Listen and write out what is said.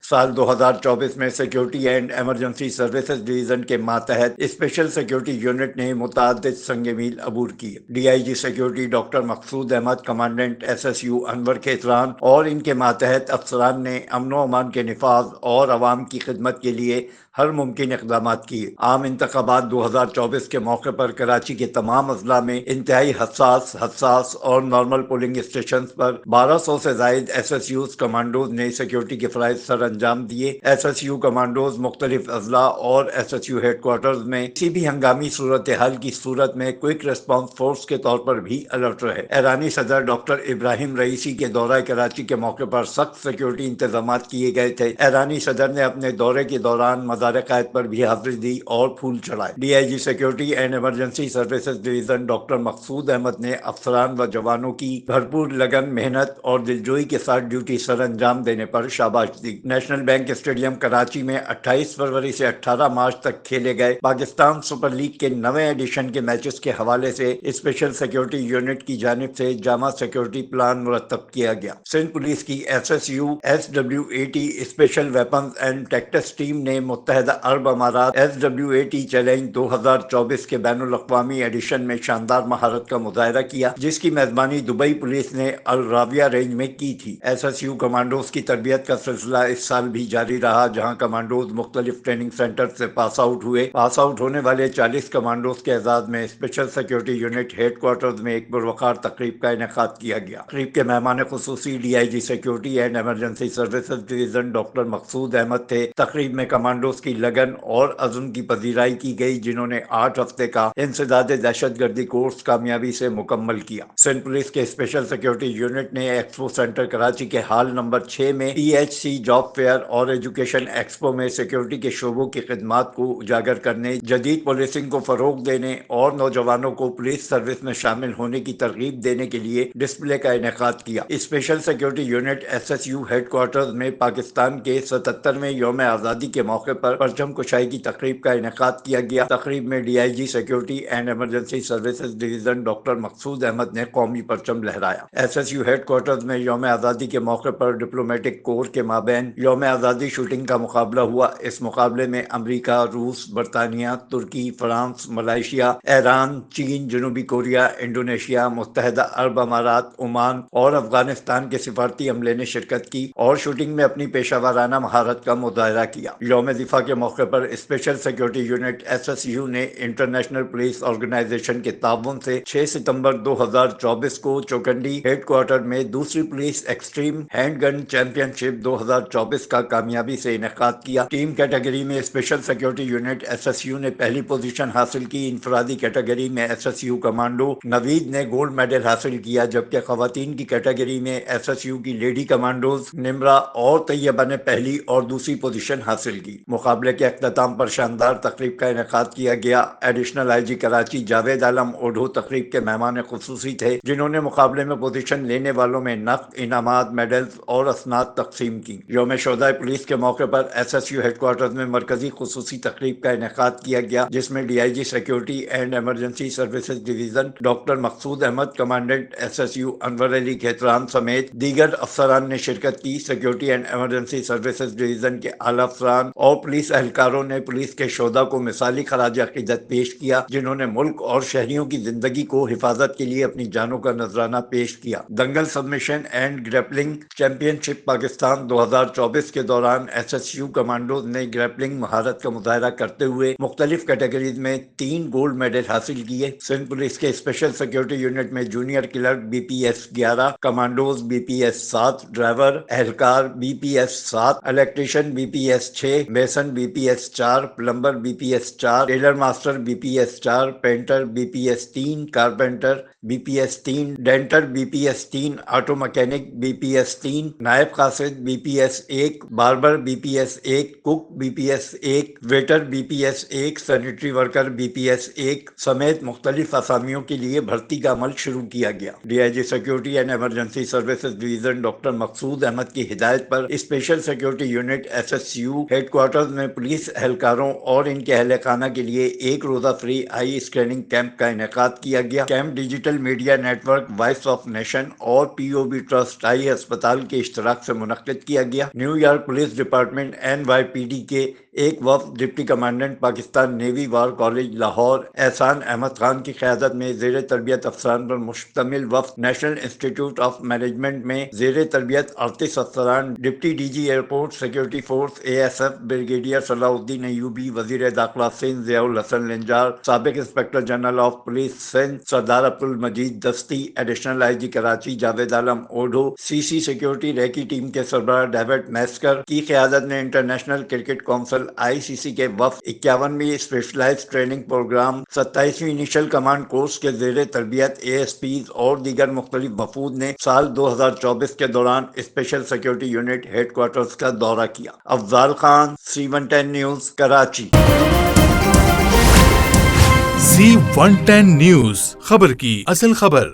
سال 2024 میں security and emergency services division کے ماتحت اسپیشل سیکیورٹی یونٹ نے متعدد سنگ میل عبور کیے۔ D I G security doctor Maqsood Ahmed, commandant SSU Anwar Khetran اور ان کے ماتحت افسران نے امن و امان کے نفاذ اور عوام کی خدمت کے لیے ہر ممکن اقدامات کیے۔ عام انتخابات 2024 کے موقع پر کراچی کے تمام اضلاع میں انتہائی حساس اور نارمل پولنگ اسٹیشنز پر 1200 سے زائد SSUs کمانڈوز نے سیکیورٹی کے فرائض سر انجام دیے۔ SSU کمانڈوز مختلف اضلاع اور SSU ہیڈ کوارٹرز میں کسی بھی ہنگامی صورتحال کی صورت میں کوئک ریسپانس فورس کے طور پر بھی الرٹ رہے۔ ایرانی صدر ڈاکٹر ابراہیم رئیسی کے دورہ کراچی کے موقع پر سخت سیکیورٹی انتظامات کیے گئے تھے۔ ایرانی صدر نے اپنے دورے کے دوران مزار قائد پر بھی حاضری دی اور پھول چڑھائے۔ D I G security and emergency services division doctor Maqsood Ahmed نے افسران و جوانوں کی بھرپور لگن، محنت اور دلجوئی کے ساتھ ڈیوٹی سر انجام دینے پر شاباش دی۔ نیشنل بینک اسٹیڈیم کراچی میں 28 فروری سے 18 مارچ تک کھیلے گئے پاکستان سپر لیگ کے 9ویں ایڈیشن کے میچز کے حوالے سے اسپیشل سیکیورٹی یونٹ کی جانب سے جامع سیکیورٹی پلان مرتب کیا گیا۔ سندھ پولیس کی SSU SWAT special weapons and tactics team نے متحدہ عرب امارات SWAT چیلنج 2024 کے بین الاقوامی ایڈیشن میں شاندار مہارت کا مظاہرہ کیا، جس کی میزبانی دبئی پولیس نے الراویہ رینج میں کی تھی۔ SSU کمانڈوز کی تربیت کا سلسلہ اس سال بھی جاری رہا، جہاں کمانڈوز مختلف ٹریننگ سینٹر سے پاس آؤٹ ہوئے۔ پاس آؤٹ ہونے والے 40 کمانڈوز کے اعزاز میں special security unit headquarters میں ایک پروقار تقریب کا انعقاد کیا گیا۔ تقریب کے مہمان خصوصی D I G security and emergency services division doctor Maqsood Ahmed تھے۔ تقریب میں کمانڈوز کی لگن اور عزم کی پذیرائی کی گئی، جنہوں نے 8 ہفتے کا انسداد دہشت گردی کورس کامیابی سے مکمل کیا۔ سندھ پولیس کے اسپیشل سیکیورٹی یونٹ نے ایکسپو سینٹر کراچی کے ہال نمبر 6 میں THC جاب فیئر اور ایجوکیشن ایکسپو میں سیکیورٹی کے شعبوں کی خدمات کو اجاگر کرنے، جدید پولیسنگ کو فروغ دینے اور نوجوانوں کو پولیس سروس میں شامل ہونے کی ترغیب دینے کے لیے ڈسپلے کا انعقاد کیا۔ Special security unit SSU headquarters میں پاکستان کے 77ویں یوم آزادی کے موقع پر پرچم کشائی کی تقریب کا انعقاد کیا گیا۔ تقریب میں D I G security and emergency services division doctor Maqsood Ahmed نے قومی پرچم لہرایا۔ SSU ہیڈ کوارٹرز میں یوم آزادی کے موقع پر ڈپلومیٹک کور کے مابین یوم آزادی شوٹنگ کا مقابلہ ہوا۔ اس مقابلے میں امریکہ، روس، برطانیہ، ترکی، فرانس، ملائیشیا، ایران، چین، جنوبی کوریا، انڈونیشیا، متحدہ عرب امارات، عمان اور افغانستان کے سفارتی عملے نے شرکت کی اور شوٹنگ میں اپنی پیشہ ورانہ مہارت کا مظاہرہ کیا۔ یوم دفاع کے موقع پر اسپیشل سیکیورٹی یونٹ SSU نے انٹرنیشنل پولیس آرگنائزیشن کے تعاون سے 6 ستمبر 2024 کو چوکنڈی ہیڈ کوارٹر میں دوسری پولیس ایکسٹریم ہینڈ گن چیمپئن شپ 2024 کا کامیابی سے انعقاد کیا۔ ٹیم کیٹیگری میں اسپیشل سیکیورٹی یونٹ SSU نے پہلی پوزیشن حاصل کی۔ انفرادی کیٹیگری میں SSU کمانڈو نوید نے گولڈ میڈل حاصل کیا، جبکہ خواتین کی کیٹیگری میں SSU کی لیڈی کمانڈوز نمرا اور طیبہ نے پہلی اور دوسری پوزیشن حاصل کی۔ مقابلے کے اختتام پر شاندار تقریب کا انعقاد کیا گیا۔ ایڈیشنل آئی جی کراچی جاوید عالم اوڈھو تقریب کے مہمان خصوصی تھے، جنہوں نے مقابلے میں پوزیشن لینے والوں میں نقد انعامات، میڈلز اور اسناد تقسیم کی۔ یوم شہدائے پولیس کے موقع پر SSU ہیڈ کوارٹرز میں مرکزی خصوصی تقریب کا انعقاد کیا گیا، جس میں D I G security and emergency services division doctor Maqsood Ahmed, commandant SSU Anwar Ali Khetran سمیت دیگر افسران نے شرکت کی۔ Security and emergency services division کے اعلیٰ افسران اور پولیس اہلکاروں نے پولیس کے شہداء کو مثالی خراج عقیدت پیش کیا، جنہوں نے ملک اور شہریوں کی زندگی کو حفاظت کے لیے اپنی جانوں کا نذرانہ پیش کیا۔ دنگل سبمیشن اینڈ گریپلنگ چیمپئن شپ پاکستان 2024 کے دوران SSU کمانڈوز نے گریپلنگ مہارت کا مظاہرہ کرتے ہوئے مختلف کیٹیگریز میں 3 گولڈ میڈل حاصل کیے۔ سندھ پولیس کے اسپیشل سیکیورٹی یونٹ میں junior clerk BPS 11، commandos BPS 7، driver اہلکار BPS 7، electrician BPS 6، mason BPS 4، plumber BPS 4، tailor master BPS 4، painter BPS 3، carpenter BPS 3، denter BPS 3، auto mechanic BPS 3، نائب قاصد BPS 1، barber BPS 1، cook BPS 1، waiter BPS 1، sanitary worker BPS 1 سمیت مختلف اسامیوں کے لیے بھرتی کا عمل شروع کیا گیا۔ D I G security and emergency services division doctor Maqsood Ahmed کی ہدایت پر special security unit SSU headquarters میں پولیس اہلکاروں اور ان کے اہل خانہ کے لیے ایک روزہ فری آئی اسکیننگ کیمپ کا انعقاد کیا گیا۔ Camp digital media network, voice of nation اور POB ٹرسٹ آئی ہسپتال کے اشتراک سے منعقد کیا گیا۔ New York police department NYPD کے ایک وفد deputy commandant Pakistan navy war college Lahore Ahsan Ahmed Khan کی قیادت میں زیر تربیت افسران پر مشتمل وفد نیشنل انسٹیٹیوٹ آف مینجمنٹ میں زیر تربیت 38 افسران deputy DG airport security force ASF brigadier صلاح الدین ایوبی، وزیر داخلہ سندھ ضیاء الحسن لنجار، سابق inspector general of police Sindh سردار عبدالمجید دستی، ایڈیشنل IG کراچی جاوید عالم اوڈھو، CC سیکورٹی ریکی ٹیم کے سربراہ ڈیوڈ میسکر کی قیادت میں انٹرنیشنل کرکٹ کونسل ICC کے وفد 51ویں اسپیشلائز ٹریننگ پروگرام 27ویں انیشل کمانڈ کورس کے زیر تربیت ASPs اور دیگر مختلف وفود نے سال 2024 کے دوران special security unit headquarters کا دورہ کیا۔ Afzal Khan, C110 news, Karachi. C110 news, خبر کی اصل خبر۔